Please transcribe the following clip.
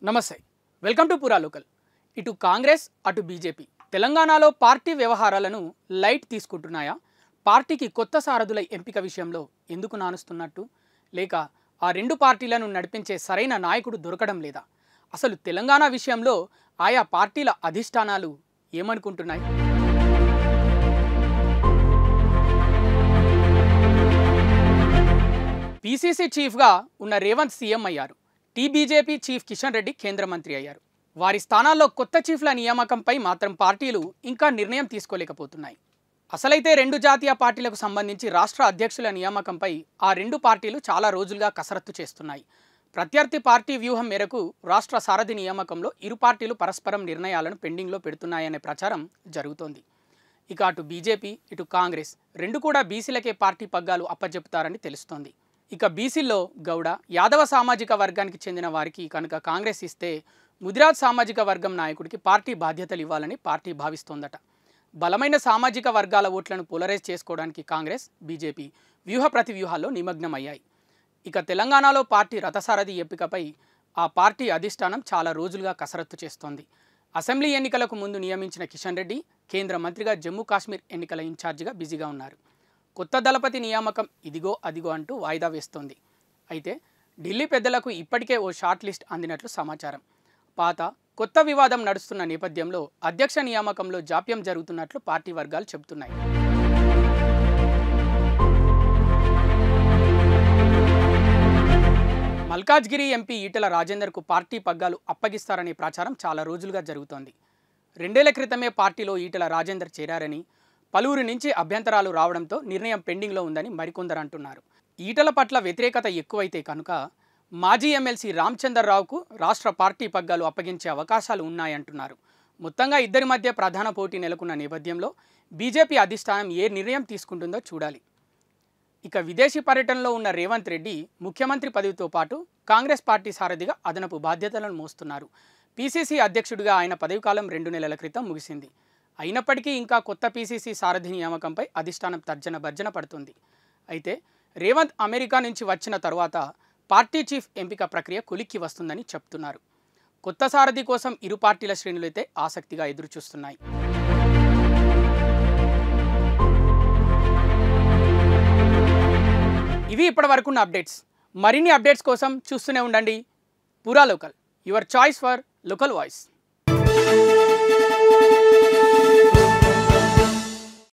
నమస్తే welcome to పురా local. ఇటు కాంగ్రెస్ అటు బీజేపీ తెలంగాణలో పార్టీ వ్యవహారాలను లైట్ తీసుకుంటున్నాయా? పార్టీకి కొత్త సారథుల ఎంపిక విషయంలో ఎందుకు నానుస్తున్నట్టు? లేక ఆ రెండు పార్టీలను నడిపించే సరైన నాయకుడు దొరకడం లేదా? అసలు తెలంగాణ విషయంలో ఆయా పార్టీల అధిష్టానాలు ఏమనుకుంటున్నాయి? పీసీసీ చీఫ్గా ఉన్న రేవంత్ సీఎం అయ్యారు. టీబీజేపీ చీఫ్ కిషన్ రెడ్డి కేంద్ర మంత్రి అయ్యారు. వారి స్థానాల్లో కొత్త చీఫ్ల నియామకంపై మాత్రం పార్టీలు ఇంకా నిర్ణయం తీసుకోలేకపోతున్నాయి. అసలైతే రెండు జాతీయ పార్టీలకు సంబంధించి రాష్ట్ర అధ్యక్షుల నియామకంపై ఆ రెండు పార్టీలు చాలా రోజులుగా కసరత్తు చేస్తున్నాయి. ప్రత్యర్థి పార్టీ వ్యూహం మేరకు రాష్ట్ర సారథి నియామకంలో ఇరు పార్టీలు పరస్పరం నిర్ణయాలను పెండింగ్లో పెడుతున్నాయనే ప్రచారం జరుగుతోంది. ఇక అటు బీజేపీ ఇటు కాంగ్రెస్ రెండు కూడా బీసీలకే పార్టీ పగ్గాలు అప్పజెపుతారని తెలుస్తోంది. ఇక బీసీల్లో గౌడ యాదవ సామాజిక వర్గానికి చెందిన వారికి కనుక కాంగ్రెస్ ఇస్తే ముదిరాజ్ సామాజిక వర్గం నాయకుడికి పార్టీ బాధ్యతలు ఇవ్వాలని పార్టీ భావిస్తోందట. బలమైన సామాజిక వర్గాల ఓట్లను పోలరైజ్ చేసుకోవడానికి కాంగ్రెస్ బీజేపీ వ్యూహ ప్రతివ్యూహాల్లో నిమగ్నమయ్యాయి. ఇక తెలంగాణలో పార్టీ రథసారథి ఎంపికపై ఆ పార్టీ అధిష్టానం చాలా రోజులుగా కసరత్తు చేస్తోంది. అసెంబ్లీ ఎన్నికలకు ముందు నియమించిన కిషన్ రెడ్డి కేంద్ర మంత్రిగా జమ్మూ కాశ్మీర్ ఎన్నికల ఇన్ఛార్జిగా బిజీగా ఉన్నారు. కొత్త దళపతి నియామకం ఇదిగో అదిగో అంటూ వాయిదా వేస్తోంది. అయితే ఢిల్లీ పెద్దలకు ఇప్పటికే ఓ షార్ట్ లిస్ట్ అందినట్లు సమాచారం. పాత కొత్త వివాదం నడుస్తున్న నేపథ్యంలో అధ్యక్ష నియామకంలో జాప్యం జరుగుతున్నట్లు పార్టీ వర్గాలు చెబుతున్నాయి. మల్కాజ్గిరి ఎంపీ ఈటెల రాజేందర్కు పార్టీ పగ్గాలు అప్పగిస్తారనే ప్రచారం చాలా రోజులుగా జరుగుతోంది. 2 ఏళ్ల క్రితమే పార్టీలో ఈటెల రాజేందర్ చేరారని, పలువురి నుంచి అభ్యంతరాలు రావడంతో నిర్ణయం పెండింగ్లో ఉందని మరికొందరు అంటున్నారు. ఈటల పట్ల వ్యతిరేకత ఎక్కువైతే కనుక మాజీ ఎమ్మెల్సీ రామచంద్రరావుకు రాష్ట్ర పార్టీ పగ్గాలు అప్పగించే అవకాశాలు ఉన్నాయంటున్నారు. మొత్తంగా ఇద్దరి మధ్య ప్రధాన పోటీ నెలకొన్న నేపథ్యంలో బీజేపీ అధిష్టానం ఏ నిర్ణయం తీసుకుంటుందో చూడాలి. ఇక విదేశీ పర్యటనలో ఉన్న రేవంత్ రెడ్డి ముఖ్యమంత్రి పదవితో పాటు కాంగ్రెస్ పార్టీ సారథిగా అదనపు బాధ్యతలను మోస్తున్నారు. పీసీసీ అధ్యక్షుడిగా ఆయన పదవీకాలం 2 నెలల క్రితం ముగిసింది. అయినప్పటికీ ఇంకా కొత్త పీసీసీ సారథి నియామకంపై అధిష్టానం తర్జన భర్జన పడుతుంది. అయితే రేవంత్ అమెరికా నుంచి వచ్చిన తర్వాత పార్టీ చీఫ్ ఎంపిక ప్రక్రియ కొలిక్కి వస్తుందని చెప్తున్నారు. కొత్త సారథి కోసం ఇరు పార్టీల శ్రేణులైతే ఆసక్తిగా ఎదురుచూస్తున్నాయి. ఇవి ఇప్పటివరకున్న అప్డేట్స్. మరిన్ని అప్డేట్స్ కోసం చూస్తూనే ఉండండి పురా local, your choice for local voice.